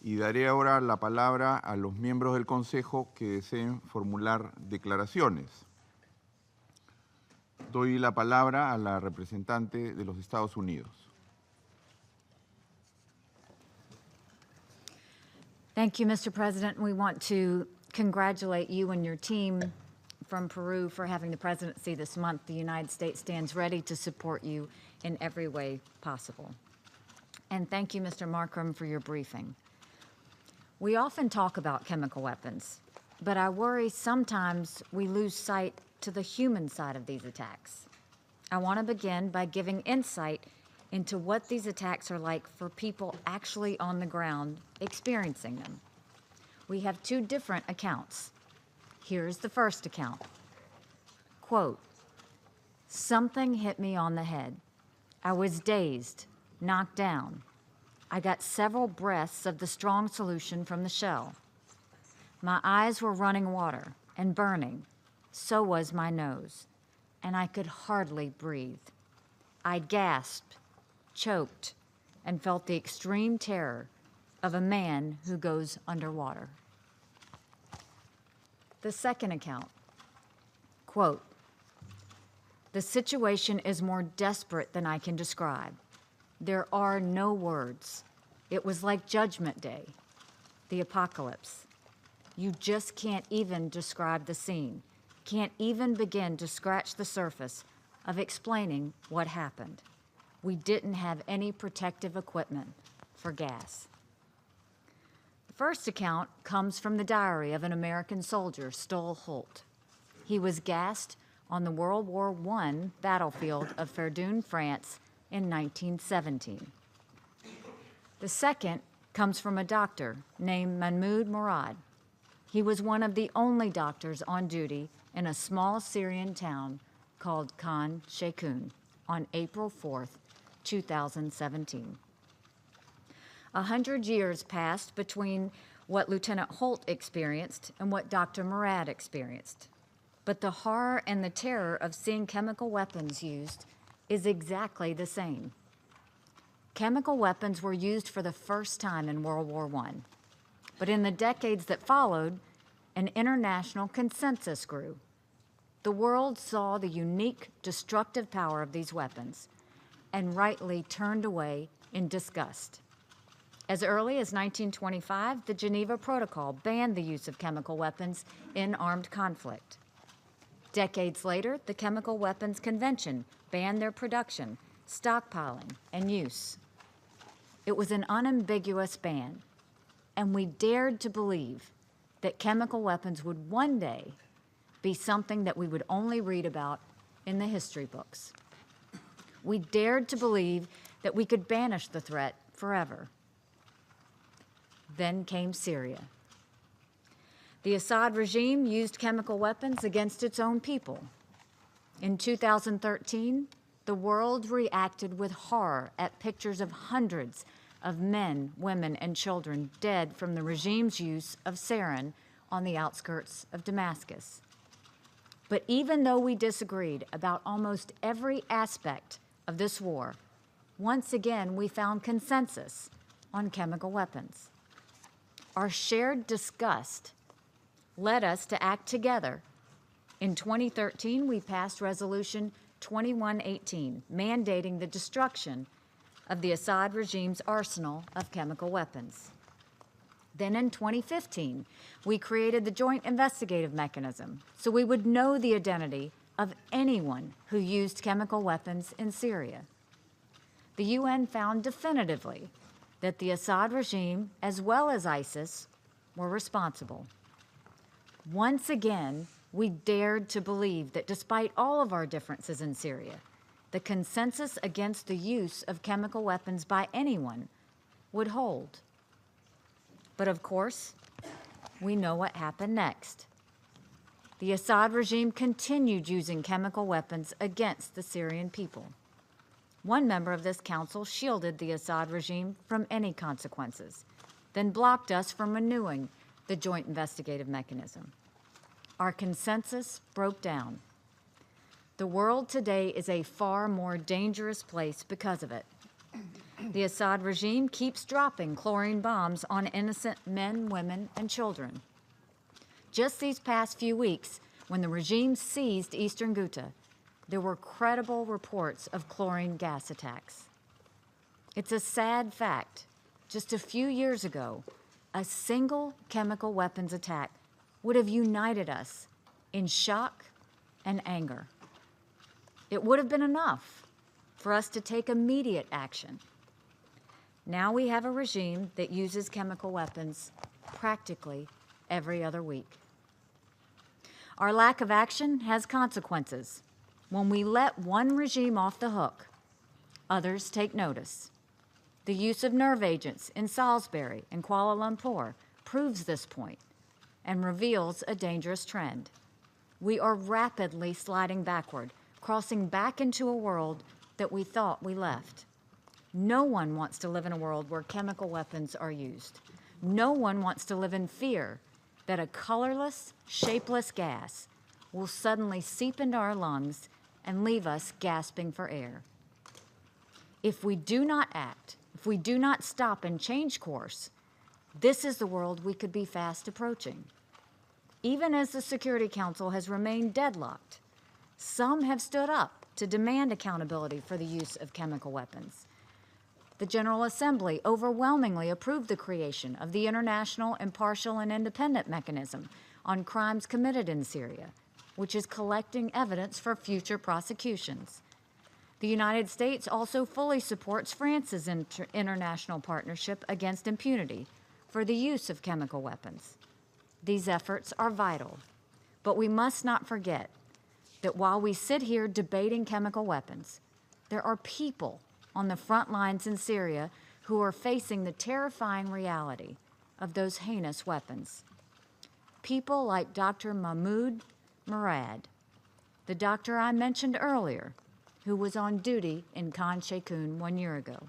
Y daré ahora la palabra a los miembros del Consejo que deseen formular declaraciones. Doy la palabra a la representante de los Estados Unidos. Thank you, Mr. President. We want to congratulate you and your team from Peru for having the presidency this month. The United States stands ready to support you in every way possible. And thank you, Mr. Markram, for your briefing. We often talk about chemical weapons, but I worry sometimes we lose sight to the human side of these attacks. I want to begin by giving insight into what these attacks are like for people actually on the ground experiencing them. We have two different accounts. Here's the first account. Quote, "Something hit me on the head. I was dazed, knocked down. I got several breaths of the strong solution from the shell. My eyes were running water and burning. So was my nose, and I could hardly breathe. I gasped, choked, and felt the extreme terror of a man who goes underwater." The second account, quote, "The situation is more desperate than I can describe. There are no words. It was like Judgment Day, the apocalypse. You just can't even describe the scene, can't even begin to scratch the surface of explaining what happened. We didn't have any protective equipment for gas." The first account comes from the diary of an American soldier, Stoll Holt. He was gassed on the World War I battlefield of Verdun, France in 1917. The second comes from a doctor named Mahmoud Murad. He was one of the only doctors on duty in a small Syrian town called Khan Sheikhoun on April 4th, 2017. 100 years passed between what Lieutenant Holt experienced and what Dr. Murad experienced. But the horror and the terror of seeing chemical weapons used is exactly the same. Chemical weapons were used for the first time in World War I, but in the decades that followed, an international consensus grew. The world saw the unique destructive power of these weapons and rightly turned away in disgust. As early as 1925, the Geneva Protocol banned the use of chemical weapons in armed conflict. Decades later, the Chemical Weapons Convention banned their production, stockpiling, and use. It was an unambiguous ban, and we dared to believe that chemical weapons would one day be something that we would only read about in the history books. We dared to believe that we could banish the threat forever. Then came Syria. The Assad regime used chemical weapons against its own people. In 2013, the world reacted with horror at pictures of hundreds of men, women, and children dead from the regime's use of sarin on the outskirts of Damascus. But even though we disagreed about almost every aspect of this war, once again we found consensus on chemical weapons. Our shared disgust led us to act together. In 2013, we passed Resolution 2118, mandating the destruction of the Assad regime's arsenal of chemical weapons. Then in 2015, we created the Joint Investigative Mechanism so we would know the identity of anyone who used chemical weapons in Syria. The UN found definitively that the Assad regime, as well as ISIS, were responsible. Once again, we dared to believe that despite all of our differences in Syria, the consensus against the use of chemical weapons by anyone would hold. But of course, we know what happened next. The Assad regime continued using chemical weapons against the Syrian people. One member of this council shielded the Assad regime from any consequences, then blocked us from renewing the Joint Investigative Mechanism. Our consensus broke down. The world today is a far more dangerous place because of it. The Assad regime keeps dropping chlorine bombs on innocent men, women, and children. Just these past few weeks, when the regime seized eastern Ghouta, there were credible reports of chlorine gas attacks. It's a sad fact. Just a few years ago, a single chemical weapons attack would have united us in shock and anger. It would have been enough for us to take immediate action. Now we have a regime that uses chemical weapons practically every other week. Our lack of action has consequences. When we let one regime off the hook, others take notice. The use of nerve agents in Salisbury and Kuala Lumpur proves this point and reveals a dangerous trend. We are rapidly sliding backward, crossing back into a world that we thought we left. No one wants to live in a world where chemical weapons are used. No one wants to live in fear that a colorless, shapeless gas will suddenly seep into our lungs and leave us gasping for air. If we do not act, if we do not stop and change course, this is the world we could be fast approaching. Even as the Security Council has remained deadlocked, some have stood up to demand accountability for the use of chemical weapons. The General Assembly overwhelmingly approved the creation of the International, Impartial, and Independent Mechanism on Crimes Committed in Syria, which is collecting evidence for future prosecutions. The United States also fully supports France's international partnership against impunity for the use of chemical weapons. These efforts are vital, but we must not forget that while we sit here debating chemical weapons, there are people on the front lines in Syria who are facing the terrifying reality of those heinous weapons. People like Dr. Mahmoud Murad, the doctor I mentioned earlier, who was on duty in Khan Sheikhoun 1 year ago.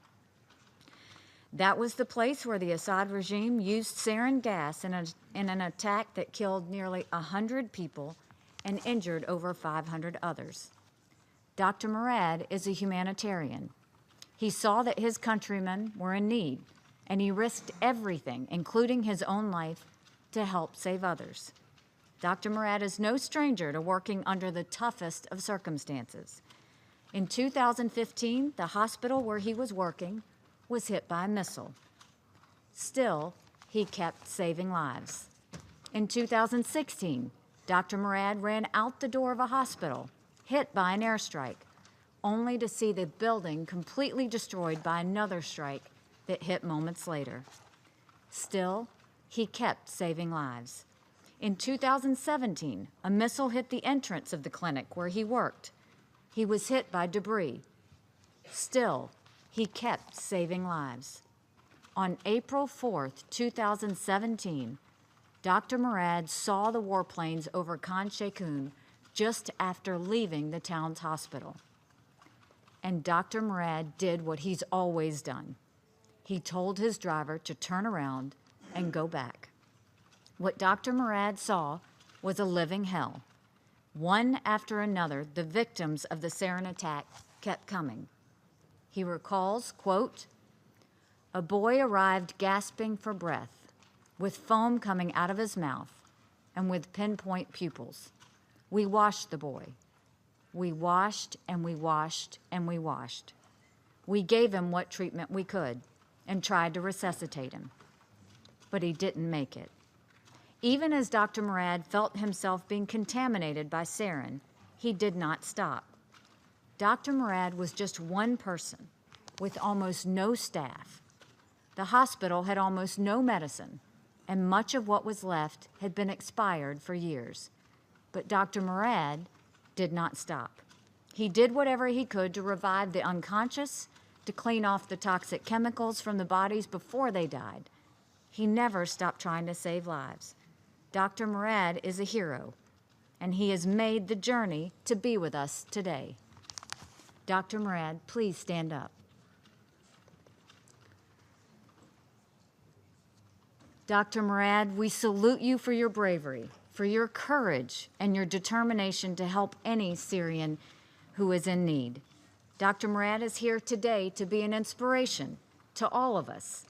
That was the place where the Assad regime used sarin gas in an attack that killed nearly 100 people and injured over 500 others. Dr. Murad is a humanitarian. He saw that his countrymen were in need, and he risked everything, including his own life, to help save others. Dr. Murad is no stranger to working under the toughest of circumstances. In 2015, the hospital where he was working was hit by a missile. Still, he kept saving lives. In 2016, Dr. Murad ran out the door of a hospital, hit by an airstrike, only to see the building completely destroyed by another strike that hit moments later. Still, he kept saving lives. In 2017, a missile hit the entrance of the clinic where he worked. He was hit by debris. Still, he kept saving lives. On April 4th, 2017, Dr. Murad saw the warplanes over Khan Sheikhoun just after leaving the town's hospital. And Dr. Murad did what he's always done. He told his driver to turn around and go back. What Dr. Murad saw was a living hell. One after another, the victims of the sarin attack kept coming. He recalls, quote, "A boy arrived gasping for breath, with foam coming out of his mouth and with pinpoint pupils. We washed the boy. We washed and we washed and we washed. We gave him what treatment we could and tried to resuscitate him. But he didn't make it." Even as Dr. Murad felt himself being contaminated by sarin, he did not stop. Dr. Murad was just one person with almost no staff. The hospital had almost no medicine, and much of what was left had been expired for years. But Dr. Murad did not stop. He did whatever he could to revive the unconscious, to clean off the toxic chemicals from the bodies before they died. He never stopped trying to save lives. Dr. Murad is a hero, and he has made the journey to be with us today. Dr. Murad, please stand up. Dr. Murad, we salute you for your bravery, for your courage, and your determination to help any Syrian who is in need. Dr. Murad is here today to be an inspiration to all of us.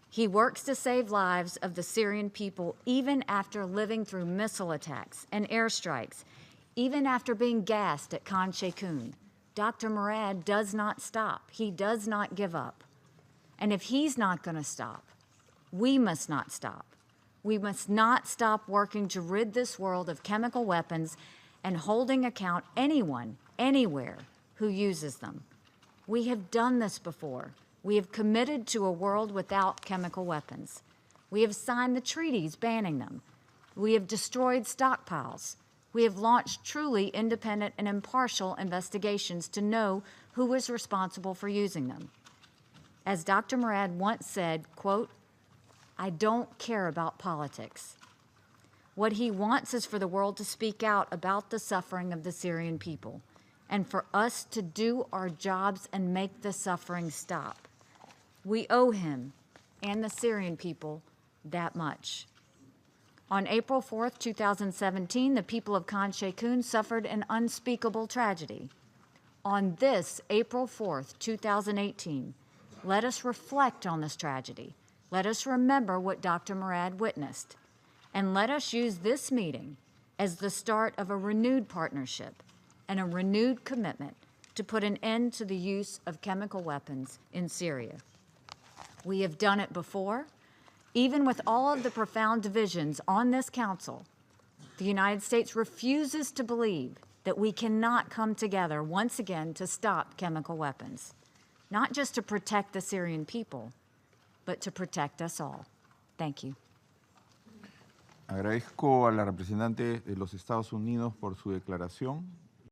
He works to save lives of the Syrian people even after living through missile attacks and airstrikes, even after being gassed at Khan Sheikhoun. Dr. Murad does not stop. He does not give up. And if he's not going to stop, we must not stop. We must not stop working to rid this world of chemical weapons and holding account anyone, anywhere, who uses them. We have done this before. We have committed to a world without chemical weapons. We have signed the treaties banning them. We have destroyed stockpiles. We have launched truly independent and impartial investigations to know who was responsible for using them. As Dr. Murad once said, quote, "I don't care about politics." What he wants is for the world to speak out about the suffering of the Syrian people and for us to do our jobs and make the suffering stop. We owe him and the Syrian people that much. On April 4th, 2017, the people of Khan Sheikhoun suffered an unspeakable tragedy. On this April 4th, 2018, let us reflect on this tragedy. Let us remember what Dr. Murad witnessed. And let us use this meeting as the start of a renewed partnership and a renewed commitment to put an end to the use of chemical weapons in Syria. We have done it before. Even with all of the profound divisions on this council, the United States refuses to believe that we cannot come together once again to stop chemical weapons, not just to protect the Syrian people, but to protect us all. Thank you. Agradezco a la representante de los Estados Unidos por su declaración.